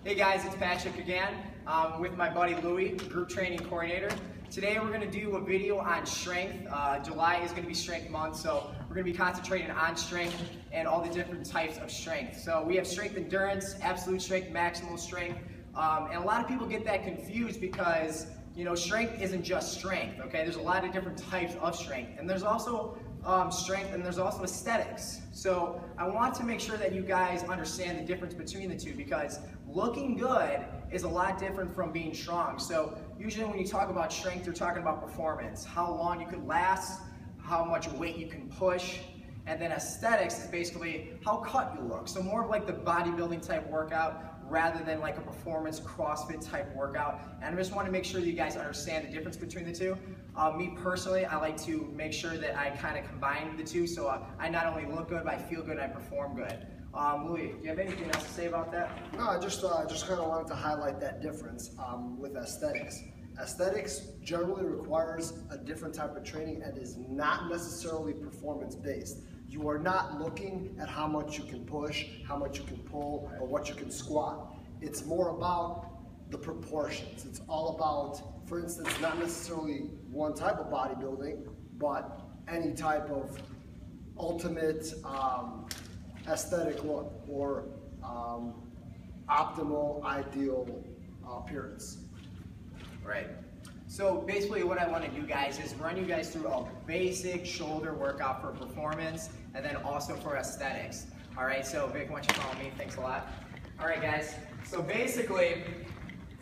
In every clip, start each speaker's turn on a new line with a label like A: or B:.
A: Hey guys, it's Patrick again with my buddy Louie, group training coordinator. Today we're going to do a video on strength. July is going to be strength month, so we're going to be concentrating on strength and all the different types of strength. So we have strength endurance, absolute strength, maximal strength, and a lot of people get that confused because strength isn't just strength. Okay, there's a lot of different types of strength, and there's also strength and there's also aesthetics. So I want to make sure that you guys understand the difference between the two, because looking good is a lot different from being strong. So usually when you talk about strength, you're talking about performance, how long you can last, how much weight you can push, and then aesthetics is basically how cut you look. So more of like the bodybuilding type workout rather than like a performance CrossFit type workout. And I just want to make sure that you guys understand the difference between the two. Me personally, I like to make sure that I kind of combine the two, so I not only look good, but I feel good and I perform good. Louie, do you have anything else to say about that?
B: No, I just kind of wanted to highlight that difference with aesthetics. Aesthetics generally requires a different type of training and is not necessarily performance-based. You are not looking at how much you can push, how much you can pull, or what you can squat. It's more about the proportions. It's all about, for instance, not necessarily one type of bodybuilding, but any type of ultimate aesthetic look or optimal, ideal appearance.
A: Right. So basically what I want to do, guys, is run you guys through a basic shoulder workout for performance and then also for aesthetics. All right, so Vic, why don't you follow me? Thanks a lot. All right, guys. So basically,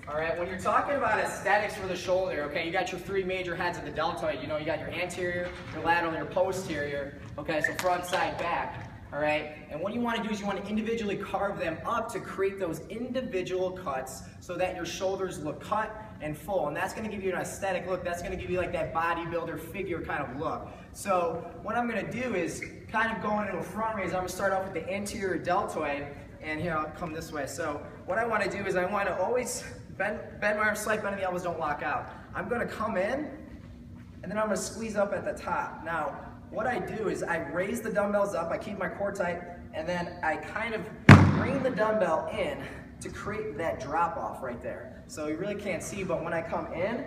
A: all right, when you're talking about aesthetics for the shoulder, okay, you got your three major heads of the deltoid. You got your anterior, your lateral, and your posterior. Okay, so front, side, back. All right, and what you want to do is you want to individually carve them up to create those individual cuts so that your shoulders look cut and full, and that's going to give you an aesthetic look. That's going to give you like that bodybuilder figure kind of look. So what I'm going to do is kind of going into a front raise. I'm going to start off with the anterior deltoid, and here I'll come this way. So what I want to do is I want to always bend my arms, slight bend of the elbows, don't lock out. I'm going to come in, and then I'm going to squeeze up at the top. Now, what I do is I raise the dumbbells up, I keep my core tight, and then I kind of bring the dumbbell in to create that drop off right there. So you really can't see, but when I come in,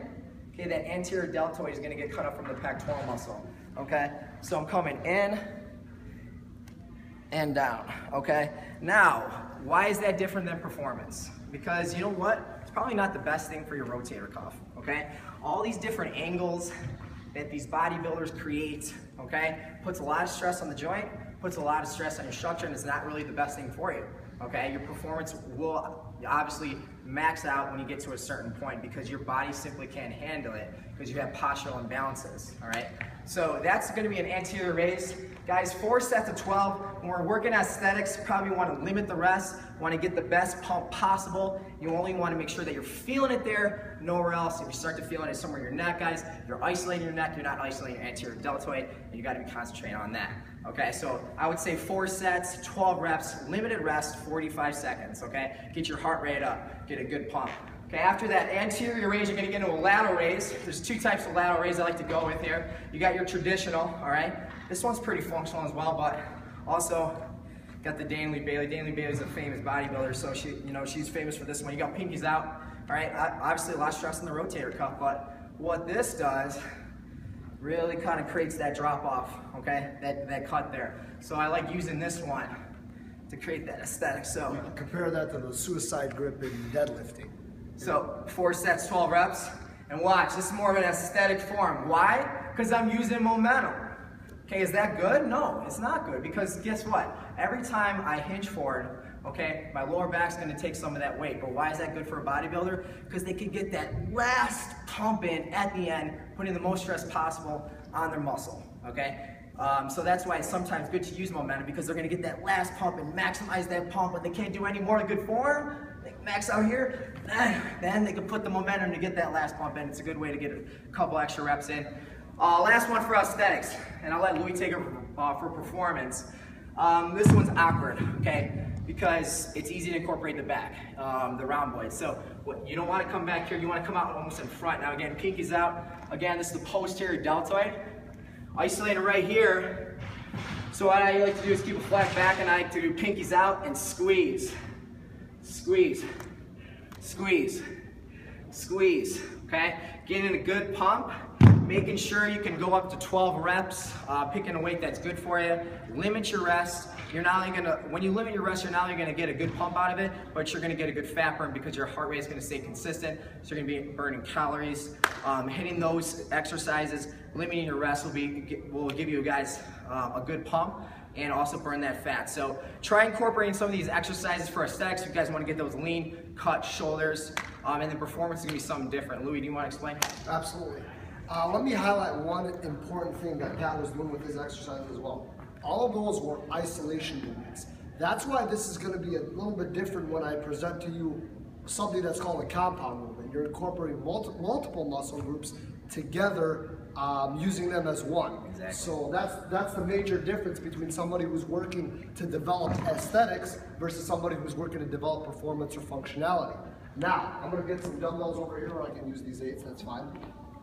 A: okay, that anterior deltoid is gonna get cut up from the pectoral muscle, okay? So I'm coming in and down, okay? Now, why is that different than performance? Because you know what? It's probably not the best thing for your rotator cuff, okay? All these different angles that these bodybuilders create, okay, puts a lot of stress on the joint, puts a lot of stress on your structure, and it's not really the best thing for you, okay? Your performance will obviously max out when you get to a certain point because your body simply can't handle it because you have postural imbalances, all right? So that's gonna be an anterior raise. Guys, 4 sets of 12. When we're working aesthetics, you probably wanna limit the rest, wanna get the best pump possible. You only wanna make sure that you're feeling it there, nowhere else. If you start to feel it somewhere in your neck, guys, you're isolating your neck, you're not isolating your anterior deltoid, and you gotta be concentrating on that. Okay, so I would say 4 sets, 12 reps, limited rest, 45 seconds, okay? Get your heart rate up, get a good pump. Okay, after that anterior raise, you're gonna get into a lateral raise. There's 2 types of lateral raise I like to go with here. You got your traditional, all right? This one's pretty functional as well, but also got the Dana Lee Bailey. Dana Lee Bailey's a famous bodybuilder, so she's famous for this one. You got pinkies out, all right? Obviously a lot of stress on the rotator cuff, but what this does really kind of creates that drop off, okay? That cut there. So I like using this one to create that aesthetic. So
B: compare that to the suicide grip in deadlifting.
A: So 4 sets, 12 reps, and watch, this is more of an aesthetic form. Why? Because I'm using momentum. Okay, is that good? No, it's not good, because guess what? Every time I hinge forward, okay, my lower back's gonna take some of that weight. But why is that good for a bodybuilder? Because they can get that last pump in at the end, putting the most stress possible on their muscle, okay? So that's why it's sometimes good to use momentum, because they're gonna get that last pump and maximize that pump, but they can't do any more in good form. They max out here, then they can put the momentum to get that last pump in. It's a good way to get a couple extra reps in. Last one for aesthetics, and I'll let Louie take it for performance. This one's awkward, okay? Because it's easy to incorporate the back, the rhomboid. So you don't want to come back here, you want to come out almost in front. Now again, pinkies out. Again, this is the posterior deltoid. Isolate it right here. So what I like to do is keep a flat back, and I like to do pinkies out and squeeze. Squeeze. squeeze, squeeze, okay? Getting a good pump, making sure you can go up to 12 reps, picking a weight that's good for you. Limit your rest. You're not only gonna, when you limit your rest, you're not only gonna get a good pump out of it, but you're gonna get a good fat burn because your heart rate is gonna stay consistent. So you're gonna be burning calories. Hitting those exercises, limiting your rest will give you guys a good pump and also burn that fat. So try incorporating some of these exercises for aesthetics. If you guys wanna get those lean, cut shoulders, and then performance is gonna be something different. Louis, do you wanna explain?
B: Absolutely. Let me highlight one important thing that Pat was doing with his exercise as well. All of those were isolation movements. That's why this is going to be a little bit different when I present to you something that's called a compound movement. You're incorporating multiple muscle groups together, using them as one.
A: Exactly.
B: So that's the major difference between somebody who's working to develop aesthetics versus somebody who's working to develop performance or functionality. Now, I'm going to get some dumbbells over here, or I can use these 8s, that's fine.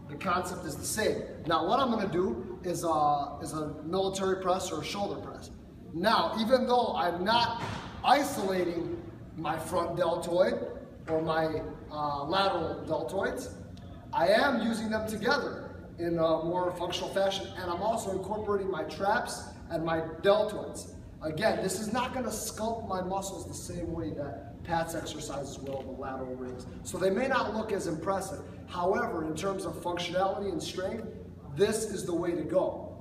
B: The concept is the same. Now what I'm gonna do is a military press or a shoulder press. Now, even though I'm not isolating my front deltoid or my lateral deltoids, I am using them together in a more functional fashion, and I'm also incorporating my traps and my deltoids. Again, this is not gonna sculpt my muscles the same way that Pat's exercises will, the lateral rings. So they may not look as impressive. However, in terms of functionality and strength, this is the way to go.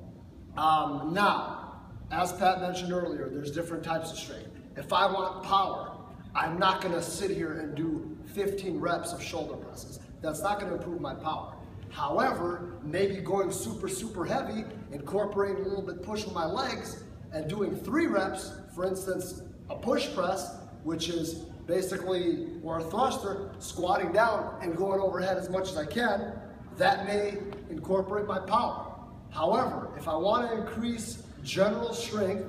B: Now, as Pat mentioned earlier, there's different types of strength. If I want power, I'm not gonna sit here and do 15 reps of shoulder presses. That's not gonna improve my power. However, maybe going super heavy, incorporating a little bit push with my legs, and doing 3 reps, for instance, a push press, which is basically, or a thruster, squatting down and going overhead as much as I can, that may incorporate my power. However, if I want to increase general strength,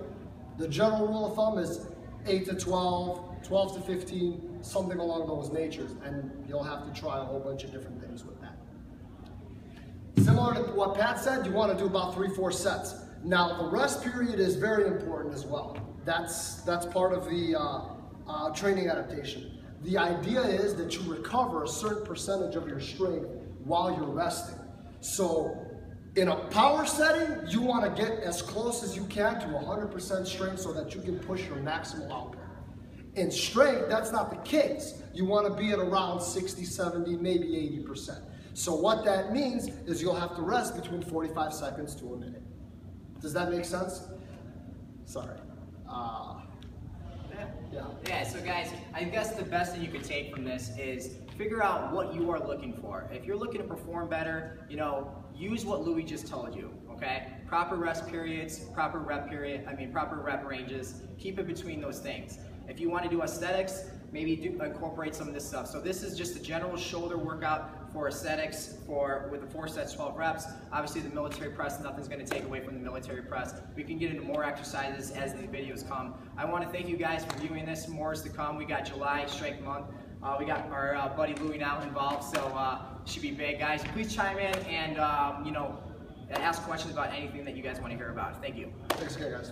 B: the general rule of thumb is 8 to 12, 12 to 15, something along those natures, and you'll have to try a whole bunch of different things with that. Similar to what Pat said, you want to do about 3-4 sets. Now, the rest period is very important as well. That's part of the training adaptation. The idea is that you recover a certain percentage of your strength while you're resting. So in a power setting, you want to get as close as you can to 100% strength so that you can push your maximal output. In strength, that's not the case. You want to be at around 60, 70, maybe 80%. So what that means is you'll have to rest between 45 seconds to a minute. Does that make sense? Sorry.
A: Yeah, so guys, I guess the best thing you could take from this is figure out what you are looking for. If you're looking to perform better, use what Louis just told you, okay? Proper rest periods, proper rep ranges, keep it between those things. If you want to do aesthetics, maybe incorporate some of this stuff. So this is just a general shoulder workout for aesthetics with the 4 sets, 12 reps. Obviously the military press, nothing's going to take away from the military press. We can get into more exercises as these videos come. I want to thank you guys for viewing this. More is to come. We got July Strength Month. We got our buddy Louis now involved, so should be big, guys. Please chime in and ask questions about anything that you guys want to hear about. Thank you.
B: Thanks again, guys.